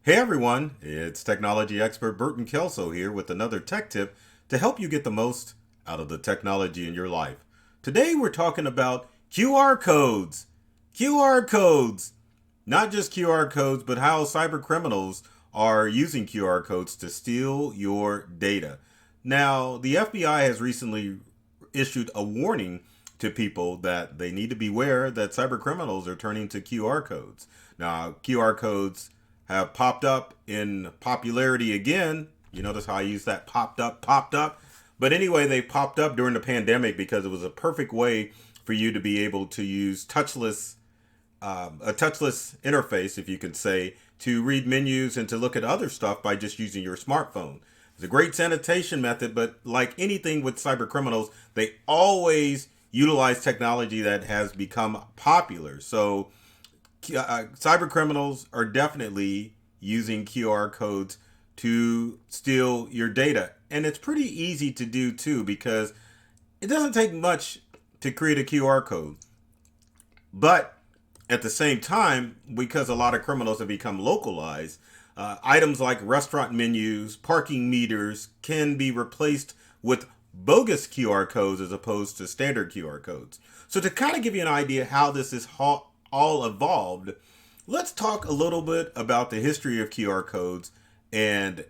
Hey everyone, it's technology expert Burton Kelso here with another tech tip to help you get the most out of the technology in your life. Today we're talking about QR codes. QR codes! Not just QR codes, but how cyber criminals are using QR codes to steal your data. Now, the FBI has recently issued a warning to people that they need to beware that cyber criminals are turning to QR codes. Now, QR codes have popped up in popularity again. You notice how I use that popped up, popped up. But anyway, they popped up during the pandemic because it was a perfect way for you to be able to use a touchless interface, if you could say, to read menus and to look at other stuff by just using your smartphone. It's a great sanitation method, but like anything with cyber criminals, they always utilize technology that has become popular. So cyber criminals are definitely using QR codes to steal your data. And it's pretty easy to do too because it doesn't take much to create a QR code. But at the same time, because a lot of criminals have become localized, items like restaurant menus, parking meters can be replaced with bogus QR codes as opposed to standard QR codes. So, to kind of give you an idea how this is all evolved, let's talk a little bit about the history of QR codes and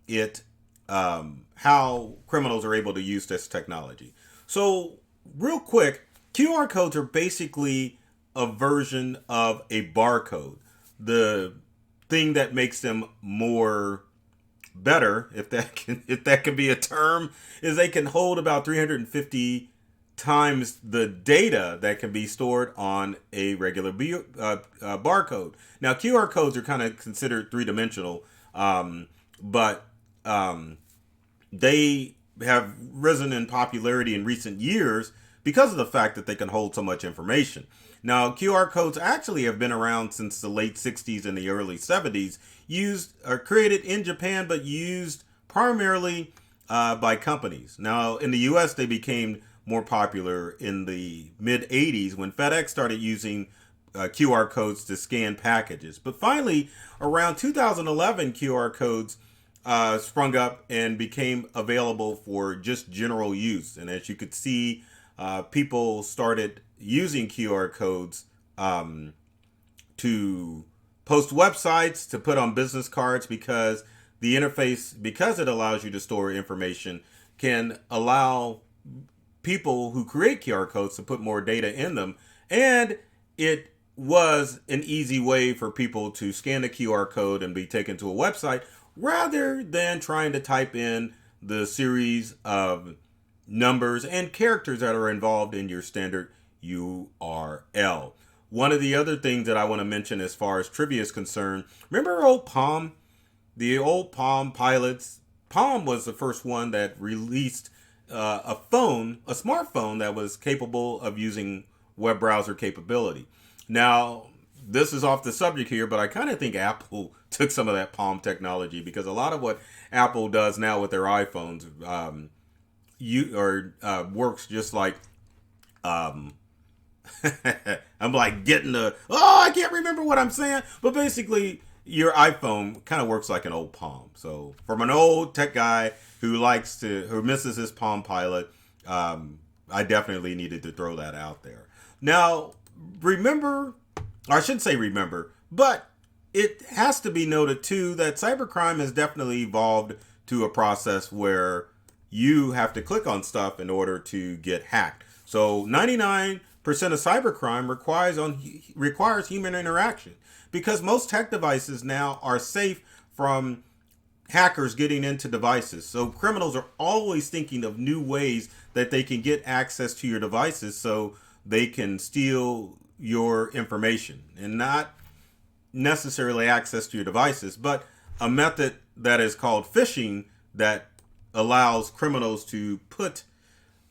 it how criminals are able to use this technology. So, real quick, QR codes are basically a version of a barcode. The thing that makes them more better, if that can be a term, is they can hold about 350 times the data that can be stored on a regular barcode. Now, QR codes are kind of considered three-dimensional, but they have risen in popularity in recent years because of the fact that they can hold so much information. Now, QR codes actually have been around since the late 60s and the early 70s, used or created in Japan, but used primarily by companies. Now, in the US, they became more popular in the mid 80s when FedEx started using QR codes to scan packages. But finally, around 2011, QR codes sprung up and became available for just general use. And as you could see, people started using QR codes to post websites, to put on business cards, because the interface, because it allows you to store information, can allow people who create QR codes to put more data in them. And it was an easy way for people to scan the QR code and be taken to a website rather than trying to type in the series of numbers and characters that are involved in your standard URL. One of the other things that I want to mention as far as trivia is concerned, remember old Palm? The old Palm pilots? Palm was the first one that released a smartphone that was capable of using web browser capability. Now, this is off the subject here, but I kind of think Apple took some of that Palm technology, because a lot of what Apple does now with their iPhones works just like I'm like getting I can't remember what I'm saying, but basically your iPhone kind of works like an old Palm. So from an old tech guy who misses his Palm Pilot, I definitely needed to throw that out there. Now, remember, or I shouldn't say remember, but it has to be noted too that cybercrime has definitely evolved to a process where you have to click on stuff in order to get hacked. So 99% of cybercrime requires human interaction, because most tech devices now are safe from hackers getting into devices. So criminals are always thinking of new ways that they can get access to your devices so they can steal your information, and not necessarily access to your devices, but a method that is called phishing that allows criminals to put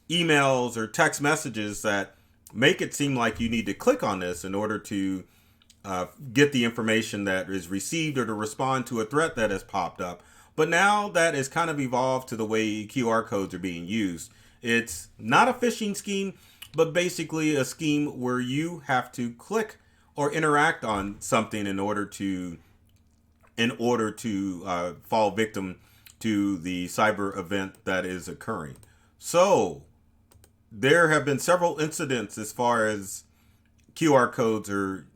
emails or text messages that make it seem like you need to click on this in order to get the information that is received or to respond to a threat that has popped up. But now that has kind of evolved to the way QR codes are being used. It's not a phishing scheme, but basically a scheme where you have to click or interact on something in order to in order to fall victim to the cyber event that is occurring. So there have been several incidents as far as QR codes are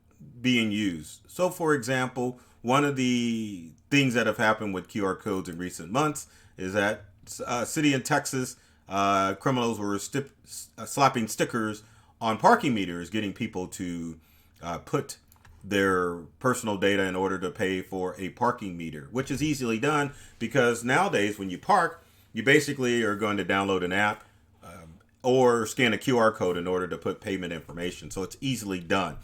being used. So, for example, one of the things that have happened with QR codes in recent months is that a city in Texas, criminals were slapping stickers on parking meters, getting people to put their personal data in order to pay for a parking meter, which is easily done because nowadays when you park, you basically are going to download an app or scan a QR code in order to put payment information. So it's easily done.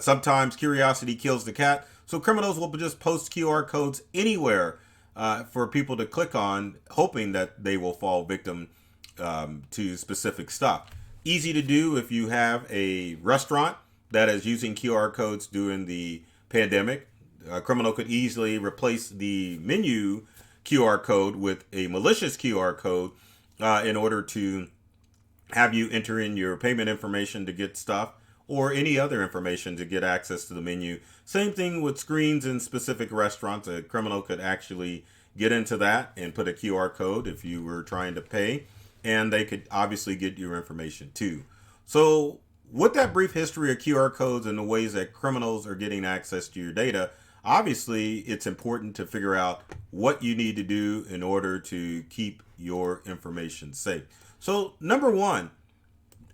Sometimes curiosity kills the cat, so criminals will just post QR codes anywhere for people to click on, hoping that they will fall victim to specific stuff. Easy to do if you have a restaurant that is using QR codes during the pandemic. A criminal could easily replace the menu QR code with a malicious QR code in order to have you enter in your payment information to get stuff or any other information to get access to the menu. Same thing with screens in specific restaurants. A criminal could actually get into that and put a QR code if you were trying to pay, and they could obviously get your information too. So with that brief history of QR codes and the ways that criminals are getting access to your data, obviously it's important to figure out what you need to do in order to keep your information safe. So number one,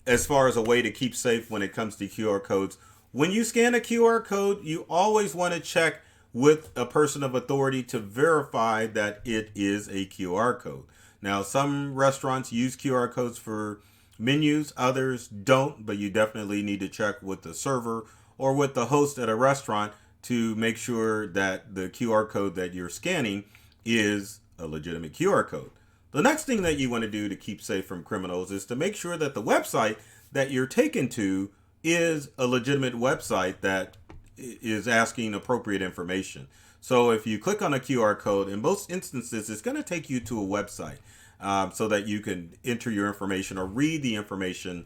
as far as a way to keep safe when it comes to QR codes, when you scan a QR code, you always want to check with a person of authority to verify that it is a QR code. Now, some restaurants use QR codes for menus, others don't, but you definitely need to check with the server or with the host at a restaurant to make sure that the QR code that you're scanning is a legitimate QR code. The next thing that you want to do to keep safe from criminals is to make sure that the website that you're taken to is a legitimate website that is asking appropriate information. So if you click on a QR code, in most instances, it's going to take you to a website so that you can enter your information or read the information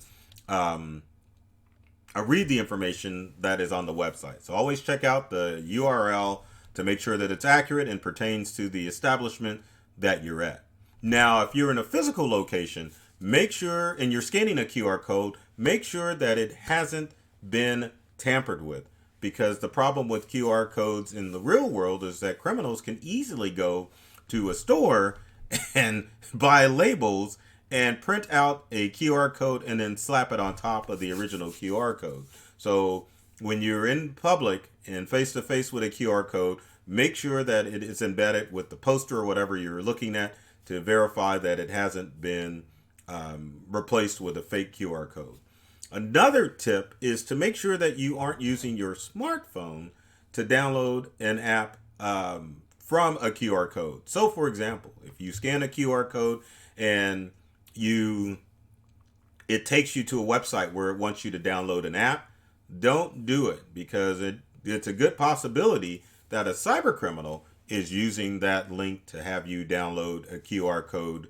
that is on the website. So always check out the URL to make sure that it's accurate and pertains to the establishment that you're at. Now, if you're in a physical location, make sure, and you're scanning a QR code, make sure that it hasn't been tampered with. Because the problem with QR codes in the real world is that criminals can easily go to a store and buy labels and print out a QR code and then slap it on top of the original QR code. So when you're in public and face to face with a QR code, make sure that it is embedded with the poster or whatever you're looking at to verify that it hasn't been replaced with a fake QR code. Another tip is to make sure that you aren't using your smartphone to download an app from a QR code. So for example, if you scan a QR code and it takes you to a website where it wants you to download an app, don't do it, because it's a good possibility that a cyber criminal is using that link to have you download a QR code,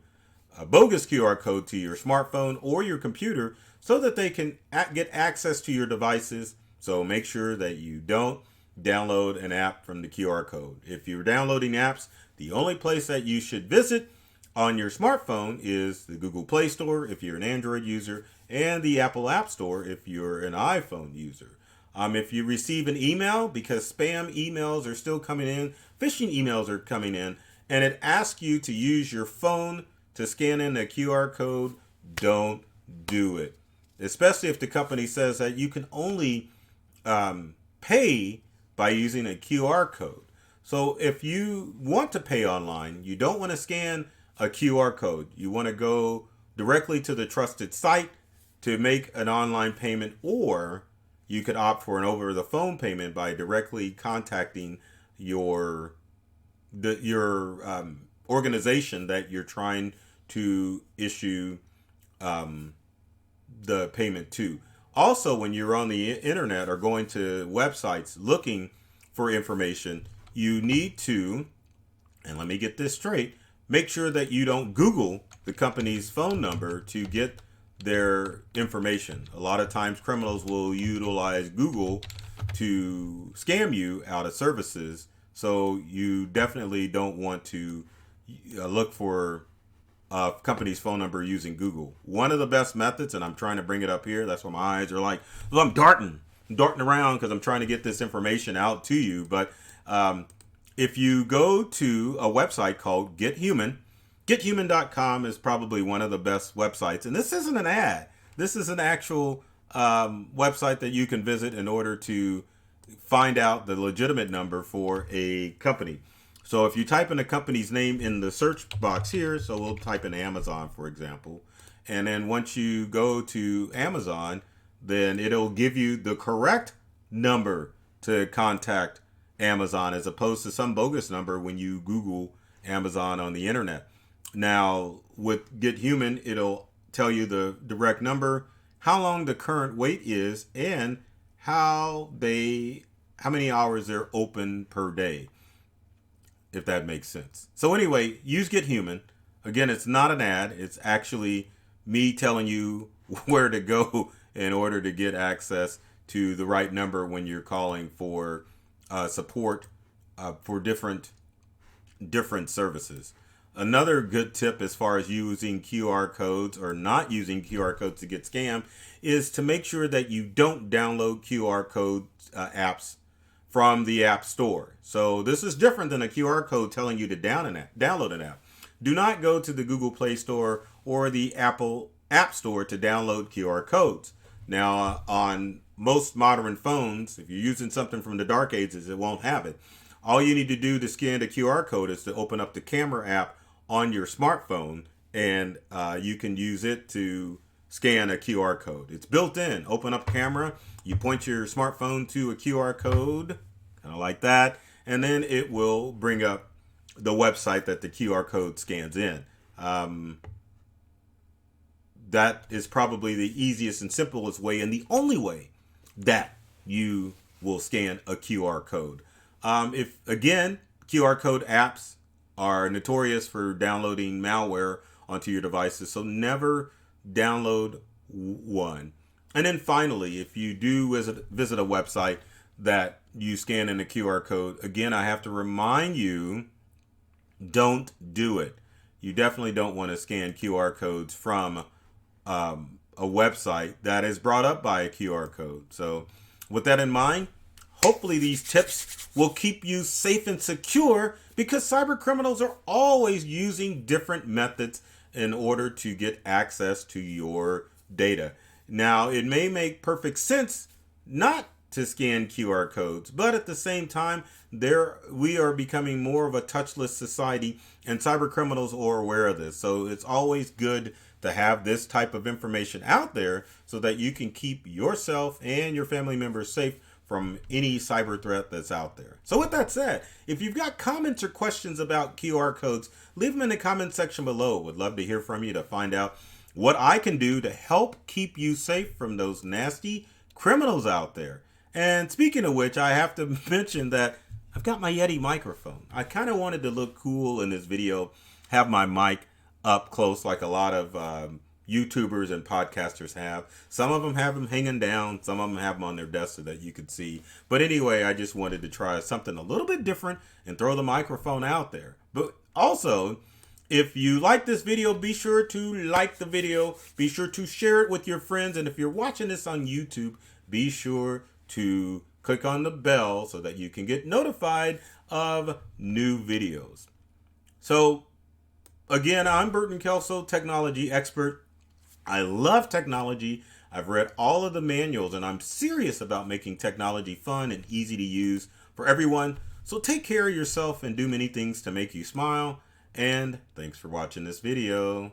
a bogus QR code to your smartphone or your computer so that they can get access to your devices. So make sure that you don't download an app from the QR code. If you're downloading apps, the only place that you should visit on your smartphone is the Google Play Store if you're an Android user, and the Apple App Store if you're an iPhone user. If you receive an email, because spam emails are still coming in, phishing emails are coming in, and it asks you to use your phone to scan in a QR code, don't do it. Especially if the company says that you can only pay by using a QR code. So if you want to pay online, you don't want to scan a QR code. You want to go directly to the trusted site to make an online payment, or you could opt for an over-the-phone payment by directly contacting your organization that you're trying to issue the payment to. Also, when you're on the internet or going to websites looking for information, you need to, and let me get this straight, make sure that you don't Google the company's phone number to get their information. A lot of times criminals will utilize Google to scam you out of services. So you definitely don't want to look for company's phone number using Google. One of the best methods, and I'm trying to bring it up here. That's why my eyes are like, well, I'm darting around because I'm trying to get this information out to you. But if you go to a website called Get Human, gethuman.com is probably one of the best websites. And this isn't an ad. This is an actual website that you can visit in order to find out the legitimate number for a company. So if you type in a company's name in the search box here, so we'll type in Amazon, for example, and then once you go to Amazon, then it'll give you the correct number to contact Amazon as opposed to some bogus number when you Google Amazon on the internet. Now, with Get Human, it'll tell you the direct number, how long the current wait is, and how many hours they're open per day, if that makes sense. So anyway, use Get Human. Again, it's not an ad. It's actually me telling you where to go in order to get access to the right number when you're calling for support for different services. Another good tip as far as using QR codes or not using QR codes to get scammed is to make sure that you don't download QR code apps from the App Store. So this is different than a QR code telling you to download an app. Do not go to the Google Play Store or the Apple App Store to download QR codes. Now, on most modern phones, if you're using something from the dark ages, it won't have it. All you need to do to scan the QR code is to open up the camera app on your smartphone, and you can use it to scan a QR code. It's built in. Open up camera, you point your smartphone to a QR code, kind of like that, and then it will bring up the website that the QR code scans in. That is probably the easiest and simplest way, and the only way that you will scan a QR code. If again, QR code apps are notorious for downloading malware onto your devices, so never download one. And then finally, if you do visit a website that you scan in a QR code, again, I have to remind you, don't do it. You definitely don't want to scan QR codes from a website that is brought up by a QR code. So with that in mind, hopefully these tips will keep you safe and secure, because cyber criminals are always using different methods in order to get access to your data. Now, it may make perfect sense not to scan QR codes, but at the same time, we are becoming more of a touchless society, and cyber criminals are aware of this. So it's always good to have this type of information out there so that you can keep yourself and your family members safe from any cyber threat that's out there. So with that said, if you've got comments or questions about QR codes, leave them in the comment section below. Would love to hear from you to find out what I can do to help keep you safe from those nasty criminals out there. And speaking of which, I have to mention that I've got my Yeti microphone. I kind of wanted to look cool in this video, have my mic up close like a lot of YouTubers and podcasters have. Some of them have them hanging down. Some of them have them on their desk so that you could see. But anyway, I just wanted to try something a little bit different and throw the microphone out there. But also, if you like this video, be sure to like the video. Be sure to share it with your friends. And if you're watching this on YouTube, be sure to click on the bell so that you can get notified of new videos. So again, I'm Burton Kelso, technology expert. I love technology. I've read all of the manuals, and I'm serious about making technology fun and easy to use for everyone. So take care of yourself and do many things to make you smile. And thanks for watching this video.